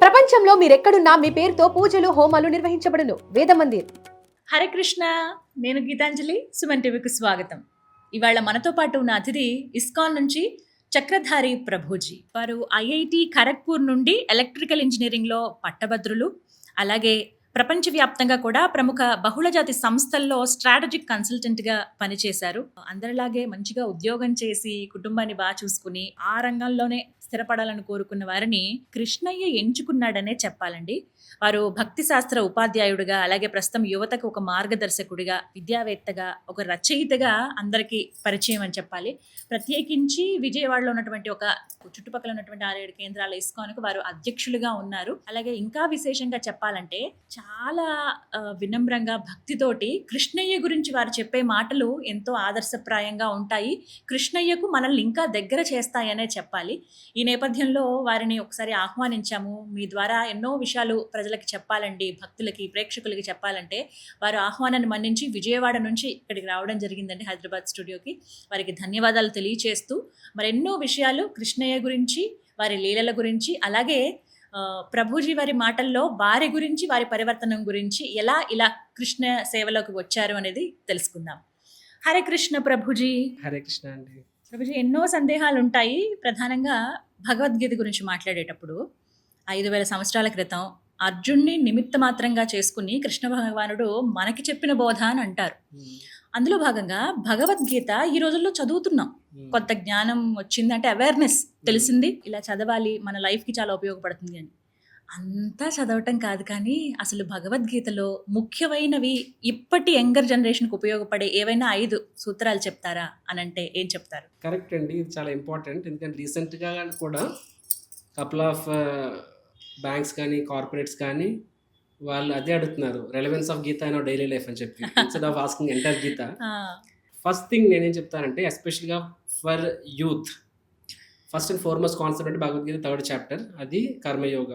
ప్రపంచంలో మీరెక్కడున్నా మీ పేరుతో పూజలు హోమాలు నిర్వహించబడును. వేద మందిర్. హరే కృష్ణ, నేను గీతాంజలి, సుమన్ టీవీకి స్వాగతం. ఇవాళ మనతో పాటు ఉన్న అతిథి ఇస్కాన్ నుంచి చక్రధారి ప్రభుజీ. వారు ఐఐటి ఖరగ్పూర్ నుండి ఎలక్ట్రికల్ ఇంజనీరింగ్లో పట్టభద్రులు. అలాగే ప్రపంచవ్యాప్తంగా కూడా ప్రముఖ బహుళజాతి సంస్థల్లో స్ట్రాటజిక్ కన్సల్టెంట్గా పనిచేశారు. అందరిలాగే మంచిగా ఉద్యోగం చేసి కుటుంబాన్ని బాగా చూసుకుని ఆ రంగంలోనే స్థిరపడాలని కోరుకున్న వారిని కృష్ణయ్య ఎంచుకున్నాడనే చెప్పాలండి. వారు భక్తి శాస్త్ర ఉపాధ్యాయుడిగా, అలాగే ప్రస్తుతం యువతకు ఒక మార్గదర్శకుడిగా, విద్యావేత్తగా, ఒక రచయితగా అందరికీ పరిచయం అని చెప్పాలి. ప్రత్యేకించి విజయవాడలో ఉన్నటువంటి ఒక చుట్టుపక్కల ఉన్నటువంటి 6-7 కేంద్రాల ఇస్కాన్కు వారు అధ్యక్షులుగా ఉన్నారు. అలాగే ఇంకా విశేషంగా చెప్పాలంటే చాలా వినమ్రంగా, భక్తితోటి కృష్ణయ్య గురించి వారు చెప్పే మాటలు ఎంతో ఆదర్శప్రాయంగా ఉంటాయి. కృష్ణయ్యకు మనల్ని ఇంకా దగ్గర చేస్తాయనే చెప్పాలి. ఈ నేపథ్యంలో వారిని ఒకసారి ఆహ్వానించాము. మీ ద్వారా ఎన్నో విషయాలు ప్రజలకి చెప్పాలండి, భక్తులకి, ప్రేక్షకులకి చెప్పాలంటే వారు ఆహ్వానాన్ని మన్నించి విజయవాడ నుంచి ఇక్కడికి రావడం జరిగిందండి, హైదరాబాద్ స్టూడియోకి. వారికి ధన్యవాదాలు తెలియచేస్తూ మరెన్నో విషయాలు కృష్ణయ్య గురించి, వారి లీలల గురించి, అలాగే ప్రభుజీ వారి మాటల్లో వారి గురించి, వారి పరివర్తనం గురించి, ఎలా ఇలా కృష్ణ సేవలోకి వచ్చారు అనేది తెలుసుకుందాం. హరే కృష్ణ ప్రభుజీ. హరే కృష్ణ అండి. ప్రభుజీ, ఎన్నో సందేహాలు ఉంటాయి. ప్రధానంగా భగవద్గీత గురించి మాట్లాడేటప్పుడు 5000 సంవత్సరాల క్రితం అర్జున్ని నిమిత్త మాత్రంగా చేసుకుని కృష్ణ భగవానుడు మనకి చెప్పిన బోధ అని అంటారు. అందులో భాగంగా భగవద్గీత ఈ రోజుల్లో చదువుతున్నాం. కొత్త జ్ఞానం వచ్చిందంటే అవేర్నెస్ తెలిసింది, ఇలా చదవాలి, మన లైఫ్కి చాలా ఉపయోగపడుతుంది అని. అంతా చదవటం కాదు, కానీ అసలు భగవద్గీతలో ముఖ్యమైనవి ఇప్పటి యంగర్ జనరేషన్కి ఉపయోగపడే ఏవైనా 5 సూత్రాలు చెప్తారా అని అంటే ఏం చెప్తారు? కరెక్ట్ అండి, ఇది చాలా ఇంపార్టెంట్. ఎందుకంటే రీసెంట్గా కూడా కపుల్ ఆఫ్ బ్యాంక్స్ కానీ కార్పొరేట్స్ కానీ వాళ్ళు అదే అడుగుతున్నారు, relevance of Gita in our daily life అని చెప్పి, instead of asking entire Gita. First thing నేనేం చెప్తానంటే, ఎస్పెషల్గా for youth, first and foremost concept అంటే భగవద్గీత 3rd చాప్టర్, అది కర్మయోగ.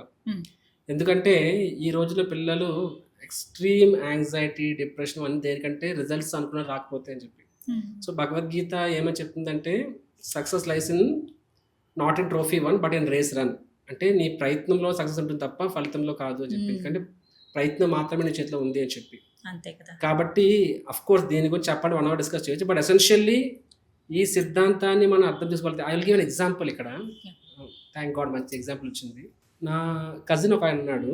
ఎందుకంటే ఈ రోజుల్లో పిల్లలు ఎక్స్ట్రీమ్ యాంగ్జైటీ, డిప్రెషన్ అన్ని దేనికంటే రిజల్ట్స్ అనుకున్న రాకపోతే అని చెప్పి. సో భగవద్గీత ఏమని చెప్తుందంటే, success lies in not in trophy won but in race run. అంటే నీ ప్రయత్నంలో సక్సెస్ ఉంటుంది తప్ప ఫలితంలో కాదు అని చెప్పి. ఎందుకంటే ప్రయత్నం మాత్రమే నీ చేతిలో ఉంది అని చెప్పి. అంతే కదా. కాబట్టి అఫ్ కోర్స్ దీని గురించి చెప్పండి, 1 hour డిస్కస్ చేయొచ్చు. బట్ ఎసెన్షియల్లీ ఈ సిద్ధాంతాన్ని మనం అర్థం చేసుకోవాలి. I will give an example ఇక్కడ. థ్యాంక్ గాడ్ మంచి ఎగ్జాంపుల్ వచ్చింది. నా కజిన్ ఒక ఆయన ఉన్నాడు.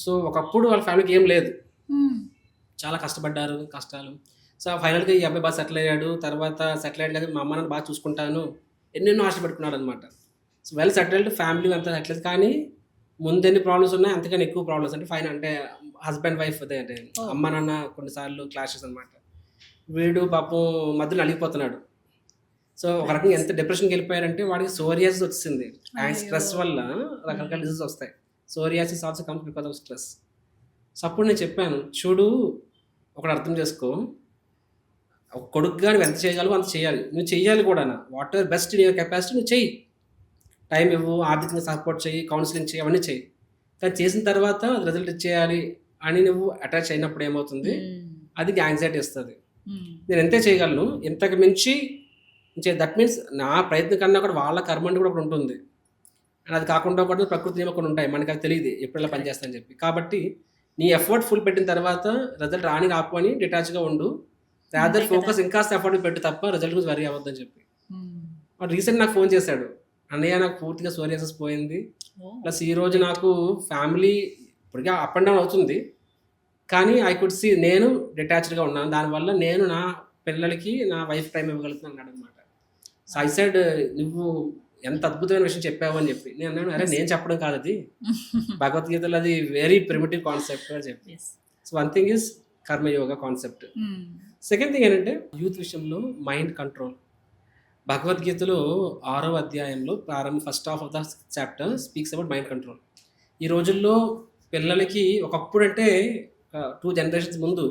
సో ఒకప్పుడు వాళ్ళ ఫ్యామిలీకి ఏం లేదు, చాలా కష్టపడ్డారు, కష్టాలు. సో ఫైనల్గా ఈ అబ్బాయి బాగా సెటిల్ అయ్యాడు. తర్వాత సెటిల్ అయ్యాడు కదా, మా అమ్మ నాన్న బాగా చూసుకుంటాను, ఎన్నెన్నో ఆశ పెట్టుకున్నాడు అనమాట. సో వెల్ సెటిల్డ్ ఫ్యామిలీ అంతా సెటిల్, కానీ ముందెన్ని ప్రాబ్లమ్స్ ఉన్నాయి అంతకన్నా ఎక్కువ ప్రాబ్లమ్స్. అంటే ఫైన్ అంటే హస్బెండ్ వైఫ్ అదే, అంటే అమ్మ నాన్న కొన్నిసార్లు క్లాషెస్ అనమాట. వీడు పాపం మధ్యలో అలిగిపోతున్నాడు. సో ఒక రకంగా ఎంత డిప్రెషన్కి వెళ్ళిపోయారంటే వాడికి సోరియాసిస్ వచ్చింది. స్ట్రెస్ వల్ల రకరకాల డిసీజెస్ వస్తాయి. Psoriasis also comes because of stress. So అప్పుడు నేను చెప్పాను, చూడు ఒకటి అర్థం చేసుకో, ఒక కొడుకుగా నువ్వు ఎంత చేయగలవో అంత చేయాలి, నువ్వు చెయ్యాలి కూడా. What ever best in your capacity నువ్వు చెయ్యి, టైం ఇవ్వు, ఆర్థికంగా సపోర్ట్ చేయి, కౌన్సిలింగ్ చేయి, అవన్నీ చెయ్యి. కానీ చేసిన తర్వాత రిజల్ట్ ఇచ్చేయాలి అని నువ్వు అటాచ్ అయినప్పుడు ఏమవుతుంది, అది యాంగ్జైటీ ఇస్తుంది. నేను ఎంతే చేయగలను, ఇంతకు మించి దట్ మీన్స్ నా ప్రయత్నం కన్నా కూడా వాళ్ళ కర్మ అంటే కూడా ఒకటి ఉంటుంది. అండ్ అది కాకుండా కూడా ప్రకృతి నియమం కొన్ని ఉంటాయి, మనకి అది తెలియదు ఎప్పుడెలా పనిచేస్తా అని చెప్పి. కాబట్టి నీ ఎఫర్ట్ ఫుల్ పెట్టిన తర్వాత రిజల్ట్ రాని రాకు అని డిటాచ్గా ఉండు, రాదర్ ఫోకస్ ఇంకా ఎఫర్ట్ పెట్టు తప్ప రిజల్ట్ గురించి వరీ అవ్వద్దని చెప్పి. వాడు రీసెంట్ నాకు ఫోన్ చేశాడు, అన్నయ్య నాకు పూర్తిగా సోరియాసిస్ పోయింది, ప్లస్ ఈరోజు నాకు ఫ్యామిలీ ఇప్పటికే అప్ అండ్ డౌన్ అవుతుంది, కానీ ఐ కుడ్ సీ నేను డిటాచ్డ్గా ఉన్నాను, దానివల్ల నేను నా పిల్లలకి నా వైఫ్ టైం ఇవ్వగలుగుతున్నాను అన్నాడు అనమాట. సో ఐ సైడ్, నువ్వు ఎంత అద్భుతమైన విషయం చెప్పావు అని చెప్పి. నేను అన్నాను, అరే నేను చెప్పడం కాదు, అది భగవద్గీతలో అది వెరీ ప్రిమిటివ్ కాన్సెప్ట్ అని చెప్పి. So one thing is karma yoga concept. Second thing ఏంటంటే యూత్ విషయంలో మైండ్ కంట్రోల్. భగవద్గీతలో 6వ అధ్యాయంలో first half of the chapter speaks about mind control. ఈ రోజుల్లో పిల్లలకి ఒకప్పుడు అంటే 2 generations ముందు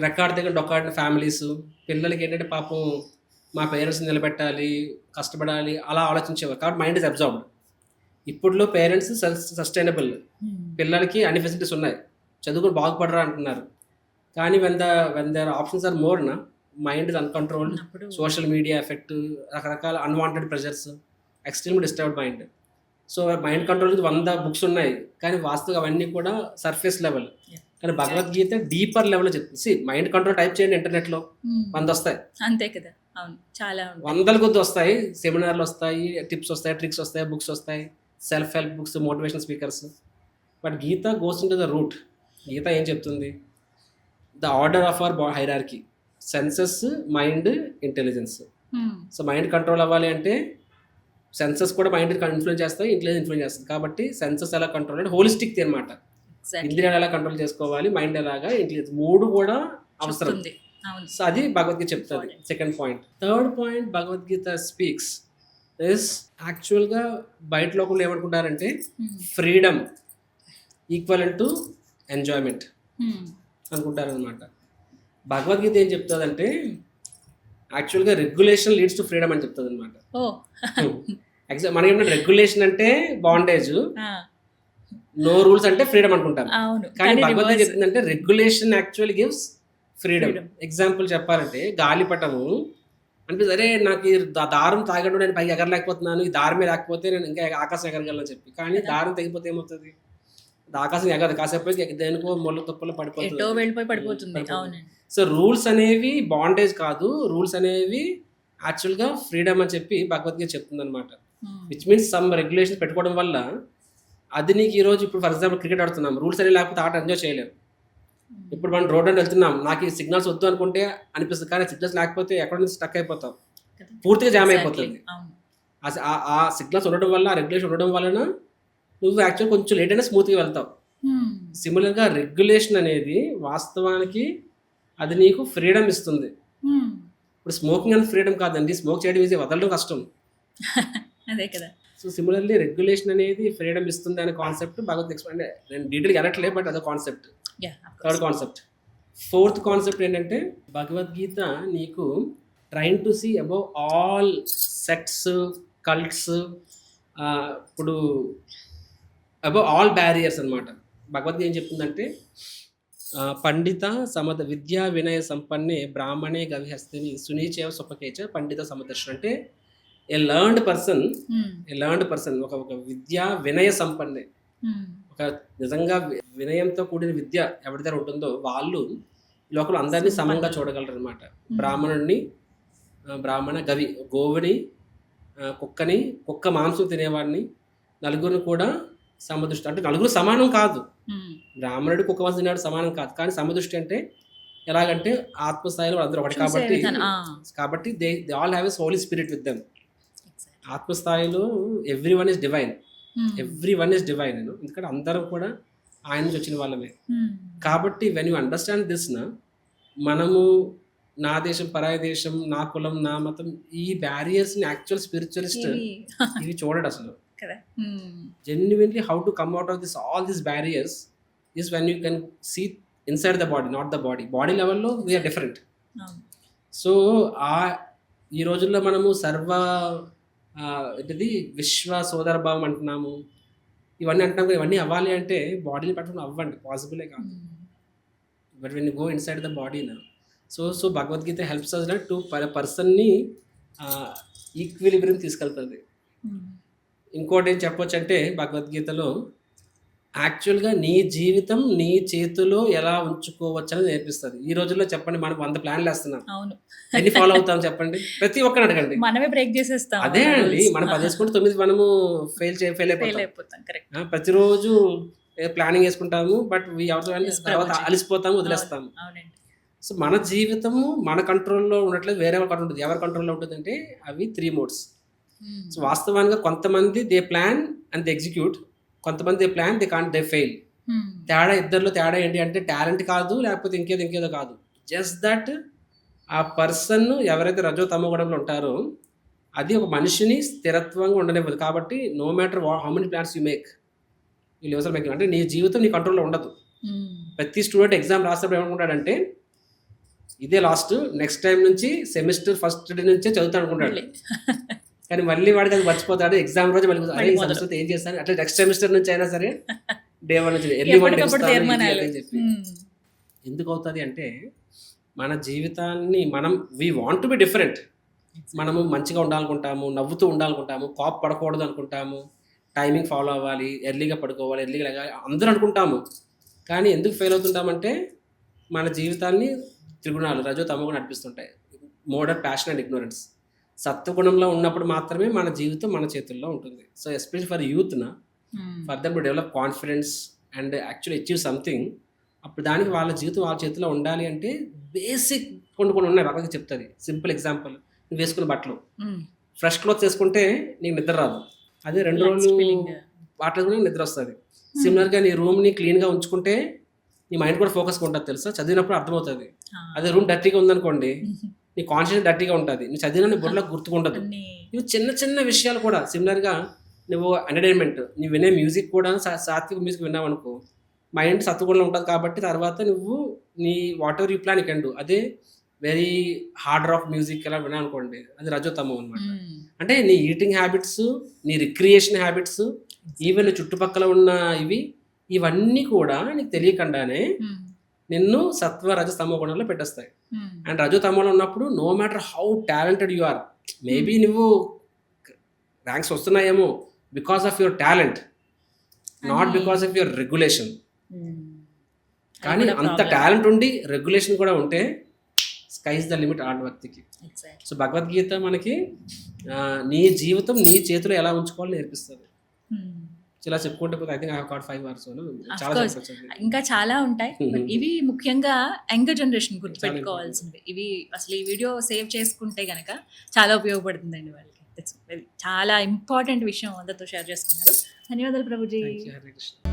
రెక్కాడితే డొక్కాడిన ఫ్యామిలీస్, పిల్లలకి ఏంటంటే పాపం మా పేరెంట్స్ని నిలబెట్టాలి, కష్టపడాలి అలా ఆలోచించేవారు. కాబట్టి మైండ్ ఇస్ అబ్జార్బ్డ్. ఇప్పుడులో పేరెంట్స్ సస్టైనబుల్, పిల్లలకి అన్ని ఫెసిలిటీస్ ఉన్నాయి, చదువుకుని బాగుపడరా అంటున్నారు. కానీ when there options are more నా mind is uncontrolled, social media effect, రకరకాల unwanted pressures, extreme disturbed mind. So mind control 100 books ఉన్నాయి, కానీ వాస్తవంగా అవన్నీ కూడా సర్ఫేస్ లెవెల్. Yeah. కానీ భగవద్గీత డీపర్ లెవెల్లో చెప్తుంది. మైండ్ కంట్రోల్ టైప్ చేయండి ఇంటర్నెట్లో, 100 వస్తాయి, అంతే కదా. అవును, చాలా ఉంటాయి. 100 కొద్ది వస్తాయి. సెమినార్లు వస్తాయి, టిప్స్ వస్తాయి, ట్రిక్స్ వస్తాయి, బుక్స్ వస్తాయి, self help books, motivation speakers. But Gita goes into the root. Gita ఏం చెప్తుంది? The order of our hierarchy, senses, mind, intelligence. So mind control అవ్వాలి అంటే సెన్సెస్ కూడా మైండ్ ఇన్ఫ్లుయెన్స్ చేస్తాయి, ఇంటెలిజెన్స్ ఇన్ఫ్లుయెన్స్ చేస్తుంది. కాబట్టి సెన్సెస్ ఎలా కంట్రోల్ అంటే హోలిస్టిక్ అనమాట. Exactly. ఇంద్రియాలు ఎలా కంట్రోల్ చేసుకోవాలి, మైండ్ ఎలాగా, ఇంటెలిజెన్స్, 3 కూడా అవసరం. చెప్తుంది. అవును. సో అది భగవద్గీత చెప్తుంది. Second point. Third point Bhagavad Gita speaks is యాక్చువల్గా బయట లోకంలో ఏమనుకుంటారంటే ఫ్రీడమ్ ఈక్వల్ టు ఎంజాయ్మెంట్ అనుకుంటారనమాట. భగవద్గీత ఏం చెప్తుందంటే యాక్చువల్గా రెగ్యులేషన్ లీడ్స్ టు ఫ్రీడమ్ అని చెప్తుంది అనమాట. ఓ మనకి ఏమంటే రెగ్యులేషన్ అంటే బాండేజ్, నో రూల్స్ అంటే ఫ్రీడమ్ అనుకుంటాం. అవును, కానీ భగవద్గీత చెప్తుందంటే regulation actually gives freedom. Example చెప్పాలంటే గాలిపటము అంటే సరే నాకు ఈ దారం తాగడం నేను పైకి ఎగరలేకపోతున్నాను, ఈ దారమే లేకపోతే నేను ఇంకా ఆకాశం ఎగరగలను చెప్పి. కానీ దారం తెగిపోతే ఏమవుతుంది? ఆకాశం ఎగరదు, కాసేపు దేనికో ముళ్ళ తుప్పలో పడిపోతుంది. సో రూల్స్ అనేవి బాండేజ్ కాదు, రూల్స్ అనేవి యాక్చువల్గా ఫ్రీడమ్ అని చెప్పి భగవద్గీత చెప్తుంది అనమాట. విచ్ మీన్స్ సమ్ రెగ్యులేషన్ పెట్టుకోవడం వల్ల అది నీకు ఈరోజు ఇప్పుడు ఫర్ ఎగ్జాంపుల్ క్రికెట్ ఆడుతున్నాం, రూల్స్ అనేవి లేకపోతే ఆట ఎంజాయ్ చేయలేము. ఇప్పుడు మనం రోడ్ అని వెళ్తున్నాం, నాకు ఈ సిగ్నల్స్ వద్దు అనుకుంటే అనిపిస్తుంది, కానీ సిగ్నల్స్ లేకపోతే ఎక్కడ నుంచి స్టక్ అయిపోతాం, పూర్తిగా జామ్ అయిపోతుంది. ఆ సిగ్నల్స్ ఉండడం వల్ల, ఆ రెగ్యులేషన్ ఉండడం వలన నువ్వు యాక్చువల్ కొంచెం లేట్ అయినా స్మూత్గా వెళ్తావు. సిమిలర్గా రెగ్యులేషన్ అనేది వాస్తవానికి అది నీకు ఫ్రీడమ్ ఇస్తుంది. ఇప్పుడు స్మోకింగ్ అనేది ఫ్రీడమ్ కాదండి, స్మోక్ చేయడం ఈజీ, వదలడం కష్టం. అదే కదా. సో సిమిలర్లీ రెగ్యులేషన్ అనేది ఫ్రీడమ్ ఇస్తుంది అనే కాన్సెప్ట్ భగవద్గీత ఎక్స్ప్లెయిన్. నేను డీటెయిల్గా అనట్లేదు, బట్ అదే concept. Third concept. Fourth concept ఏంటంటే భగవద్గీత నీకు train to see above all sects, cults, ఇప్పుడు అబౌవ్ ఆల్ బ్యారియర్స్ అనమాట. భగవద్గీత ఏం చెప్తుందంటే పండిత సమద విద్యా వినయ సంపన్నే బ్రాహ్మణే గవిహస్తిని సునీచేవ సుపకేచ పండిత సమదర్శనం. అంటే ఏ లర్న్డ్ పర్సన్ ఒక విద్యా వినయ సంపన్నే, ఒక నిజంగా వినయంతో కూడిన విద్య ఎవరి దగ్గర ఉంటుందో వాళ్ళు లోకల్ అందరినీ సమంగా చూడగలరు అనమాట. బ్రాహ్మణ గవి, గోవుని, కుక్కని, కుక్క మాంసం తినేవాడిని, నలుగురిని కూడా సమదృష్టి. అంటే నలుగురు సమానం కాదు, బ్రాహ్మణుడు కుక్క మాంసం తినేవాడు సమానం కాదు, కానీ సమదృష్టి అంటే ఎలాగంటే ఆత్మస్థాయిలో అందరూ ఒకటి. కాబట్టి they all have a holy spirit with them. ఆత్మస్థాయిలో ఎవ్రీ వన్ ఇస్ డివైన్, ఎందుకంటే అందరం కూడా ఆయన నుంచి వచ్చిన వాళ్ళమే. కాబట్టి వెన్ యూ అండర్స్టాండ్ దిస్ మనము నా దేశం, పరాయి దేశం, నా కులం, నా మతం, ఈ బ్యారియర్స్ని యాక్చువల్ స్పిరిచువలిస్ట్ ఇవి చూడడు అసలు. Genuinely how to come out of this all this barriers is when you can see inside the body, not the body. Body లెవెల్లో వీఆర్ డిఫరెంట్. సో ఈ రోజుల్లో మనము ఇది విశ్వ సోదర భావం అంటున్నాము, ఇవన్నీ అంటున్నాము. ఇవన్నీ అవ్వాలి అంటే బాడీని పట్టుకుని అవ్వండి, పాసిబులే కాదు. But when you go inside the body నా so Bhagavad Gita helps us to పర్సన్ని ఈక్విలిబ్రియం తీసుకెళ్తుంది. ఇంకోటి ఏం చెప్పొచ్చు అంటే భగవద్గీతలో యాక్చువల్గా నీ జీవితం నీ చేతిలో ఎలా ఉంచుకోవచ్చు అనేది నేర్పిస్తుంది. ఈ రోజుల్లో చెప్పండి, మనం 100 ప్లాన్లు వేస్తున్నాం, ఎన్ని ఫాలో అవుతాం చెప్పండి? ప్రతి ఒక్కరు అడగండి, మనమే బ్రేక్ చేసేస్తాం. అదే అండి, మనం 10 చేసుకుంటే 9 మనము ఫెయిల్ అయిపోతాం. ప్రతిరోజు ప్లానింగ్ వేసుకుంటాము, బట్ తర్వాత అలిసిపోతాము, వదిలేస్తాము. సో మన జీవితము మన కంట్రోల్లో ఉండట్లేదు, వేరే వాళ్ళ కంట్రోల్ ఉంటుంది. ఎవరి కంట్రోల్లో ఉంటుంది అంటే అవి 3 మోడ్స్. సో వాస్తవానికి కొంతమంది they plan and they execute, కొంతమంది దే ప్లాన్ దే ఫెయిల్. ఇద్దరిలో తేడా ఏంటి అంటే టాలెంట్ కాదు, లేకపోతే ఇంకేదో కాదు, జస్ట్ దట్ ఆ పర్సన్ ఎవరైతే రజో తమో గుణంలో ఉంటారో అది ఒక మనిషిని స్థిరత్వంగా ఉండనివ్వదు. కాబట్టి no matter how many plans you make, you live make, అంటే నీ జీవితం నీ కంట్రోల్లో ఉండదు. ప్రతి స్టూడెంట్ ఎగ్జామ్ రాసేటప్పుడు ఏమనుకుంటాడంటే ఇదే లాస్ట్, నెక్స్ట్ టైం నుంచి సెమిస్టర్ ఫస్ట్ డే నుంచే చదువుతాను అనుకుంటాడు. కానీ మళ్ళీ వాడికి అది మర్చిపోతాడు. ఎగ్జామ్ రోజు మళ్ళీ సంవత్సరం ఏం చేస్తాను, అట్లా నెక్స్ట్ సెమిస్టర్ నుంచి అయినా సరే డే 1 నుంచి ఎర్లీ అని చెప్పి. ఎందుకు అవుతుంది అంటే మన జీవితాన్ని we want to be different. మనము మంచిగా ఉండాలనుకుంటాము, నవ్వుతూ ఉండాలనుకుంటాము, కాప్ పడకూడదు అనుకుంటాము, టైమింగ్ ఫాలో అవ్వాలి, ఎర్లీగా పడుకోవాలి, ఎర్లీగా లేగాలి అందరూ అనుకుంటాము. కానీ ఎందుకు ఫెయిల్ అవుతుంటామంటే మన జీవితాన్ని త్రిగుణాలు రజో తమోగుణం నడిపిస్తుంటాయి. మోడర్, ప్యాషన్ అండ్ ఇగ్నోరెన్స్. సత్వగుణంలో ఉన్నప్పుడు మాత్రమే మన జీవితం మన చేతుల్లో ఉంటుంది. సో ఎస్పెషల్లీ ఫర్ యూత్న, for them to develop confidence and actually achieve something, అప్పుడు దానికి వాళ్ళ జీవితం వాళ్ళ చేతిలో ఉండాలి అంటే బేసిక్ కొన్ని ఉన్నాయి. బాగా చెప్తుంది. సింపుల్ ఎగ్జాంపుల్, నువ్వు వేసుకున్న బట్టలు, ఫ్రెష్ క్లోత్స్ వేసుకుంటే నీకు నిద్ర రాదు. అదే 2 రోజులు వాటర్ కూడా నిద్ర వస్తుంది. సిమిలర్గా నీ రూమ్ని క్లీన్గా ఉంచుకుంటే నీ మైండ్ కూడా ఫోకస్గా ఉంటుంది తెలుసా, చదివినప్పుడు అర్థమవుతుంది. అదే రూమ్ డర్టీగా ఉందనుకోండి, నీ కాన్షియస్ డర్టీగా ఉంటుంది, నీ చదివిన నీ బుర్రలో గుర్తుకుండదు. ఇవి చిన్న చిన్న విషయాలు కూడా సిమిలర్గా నువ్వు ఎంటర్టైన్మెంట్, నువ్వు వినే మ్యూజిక్ కూడా సాత్విక మ్యూజిక్ విన్నావు అనుకో, మైండ్ సత్వగుణంలో ఉంటుంది కాబట్టి తర్వాత నువ్వు నీ what ever you plan you can do. అదే వెరీ హార్డ్ రాక్ మ్యూజిక్ ఎలా విన్నా అనుకోండి, అది రజోతమం అనమాట. అంటే నీ ఈటింగ్ హ్యాబిట్స్, నీ రిక్రియేషన్ హ్యాబిట్స్, ఈవెన్ చుట్టుపక్కల ఉన్న ఇవన్నీ కూడా నీకు తెలియకుండానే నిన్ను సత్వ రజ తమో గుణంలో పెట్టేస్తాయి. అండ్ రజో తమోలో ఉన్నప్పుడు no matter how talented you are, maybe నువ్వు ర్యాంక్స్ వస్తున్నాయేమో because of your talent, not because of your regulation. కానీ అంత టాలెంట్ ఉండి రెగ్యులేషన్ కూడా ఉంటే స్కై ఇస్ ద లిమిట్ ఆడ వ్యక్తికి. సో భగవద్గీత మనకి నీ జీవితం నీ చేతిలో ఎలా ఉంచుకోవాలో నేర్పిస్తుంది. ఇలా చెప్పుకుంటే I think I have got 5 hours. చాలా ఇంకా చాలా ఉంటాయి. ఇవి ముఖ్యంగా యంగర్ జనరేషన్ గుర్తుపెట్టుకోవాల్సినవి. ఇవి అసలు ఈ వీడియో సేవ్ చేసుకుంటే గనక చాలా ఉపయోగపడుతుందండి వాళ్ళకి. చాలా ఇంపార్టెంట్ విషయం అందరితో షేర్ చేసుకున్నారు. ధన్యవాదాలు ప్రభుజీ. హరే కృష్ణ.